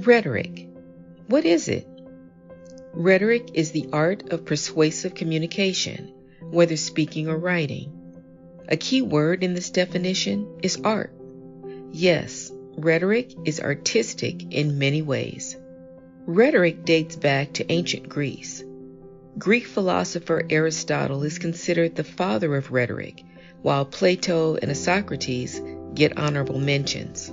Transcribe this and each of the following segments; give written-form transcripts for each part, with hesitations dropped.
Rhetoric. What is it? Rhetoric is the art of persuasive communication, whether speaking or writing. A key word in this definition is art. Yes, rhetoric is artistic in many ways. Rhetoric dates back to ancient Greece. Greek philosopher Aristotle is considered the father of rhetoric, while Plato and Socrates get honorable mentions.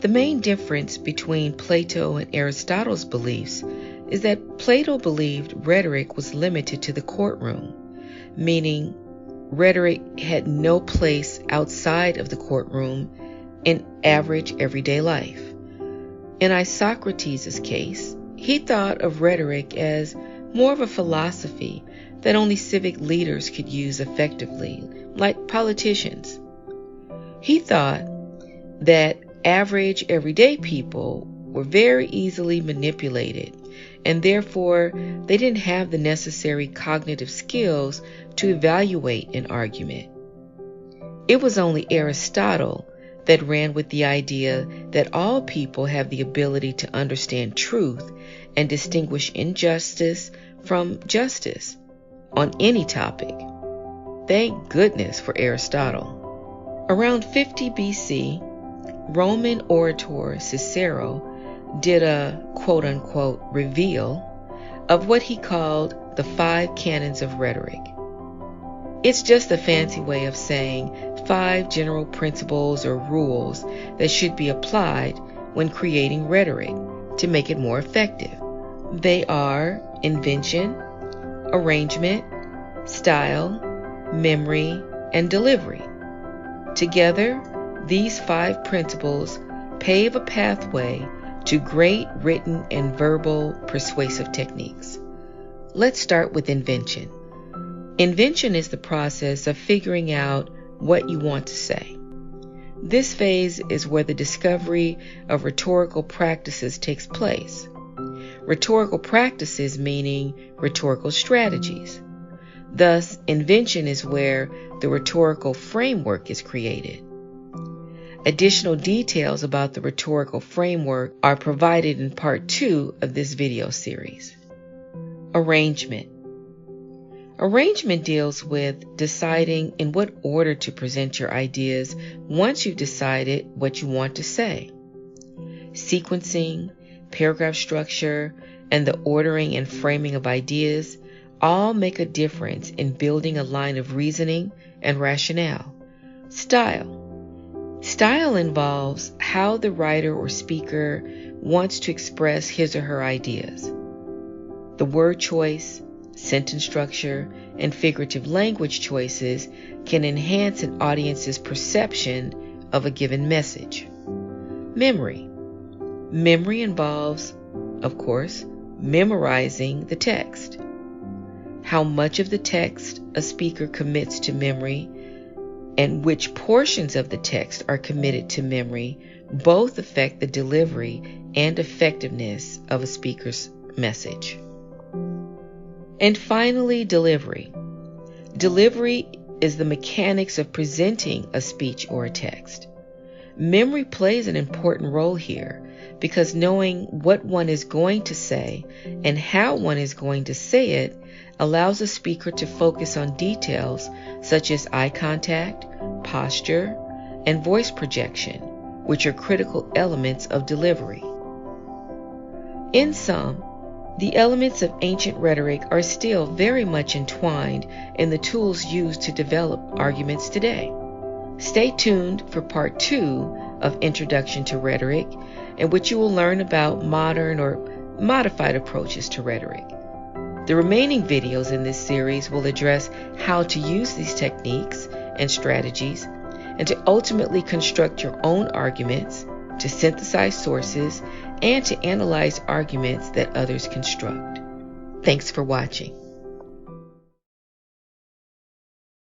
The main difference between Plato and Aristotle's beliefs is that Plato believed rhetoric was limited to the courtroom, meaning rhetoric had no place outside of the courtroom in average everyday life. In Isocrates' case, he thought of rhetoric as more of a philosophy that only civic leaders could use effectively, like politicians. He thought that average everyday people were very easily manipulated, and therefore they didn't have the necessary cognitive skills to evaluate an argument. It was only Aristotle that ran with the idea that all people have the ability to understand truth and distinguish injustice from justice on any topic. Thank goodness for Aristotle. Around 50 BC, Roman orator Cicero did a quote-unquote reveal of what he called the 5 canons of rhetoric. It's just a fancy way of saying 5 general principles or rules that should be applied when creating rhetoric to make it more effective. They are invention, arrangement, style, memory, and delivery. Together, these 5 principles pave a pathway to great written and verbal persuasive techniques. Let's start with invention. Invention is the process of figuring out what you want to say. This phase is where the discovery of rhetorical practices takes place. Rhetorical practices meaning rhetorical strategies. Thus, invention is where the rhetorical framework is created. Additional details about the rhetorical framework are provided in part 2 of this video series. Arrangement. Arrangement deals with deciding in what order to present your ideas once you've decided what you want to say. Sequencing, paragraph structure, and the ordering and framing of ideas all make a difference in building a line of reasoning and rationale. Style. Style involves how the writer or speaker wants to express his or her ideas. The word choice, sentence structure, and figurative language choices can enhance an audience's perception of a given message. Memory. Memory involves, of course, memorizing the text. How much of the text a speaker commits to memory and which portions of the text are committed to memory both affect the delivery and effectiveness of a speaker's message. And finally, delivery. Delivery is the mechanics of presenting a speech or a text. Memory plays an important role here because knowing what one is going to say and how one is going to say it allows a speaker to focus on details such as eye contact, posture, and voice projection, which are critical elements of delivery. In sum, the elements of ancient rhetoric are still very much entwined in the tools used to develop arguments today. Stay tuned for part 2 of Introduction to Rhetoric, in which you will learn about modern or modified approaches to rhetoric. The remaining videos in this series will address how to use these techniques and strategies and to ultimately construct your own arguments, to synthesize sources, and to analyze arguments that others construct. Thanks for watching.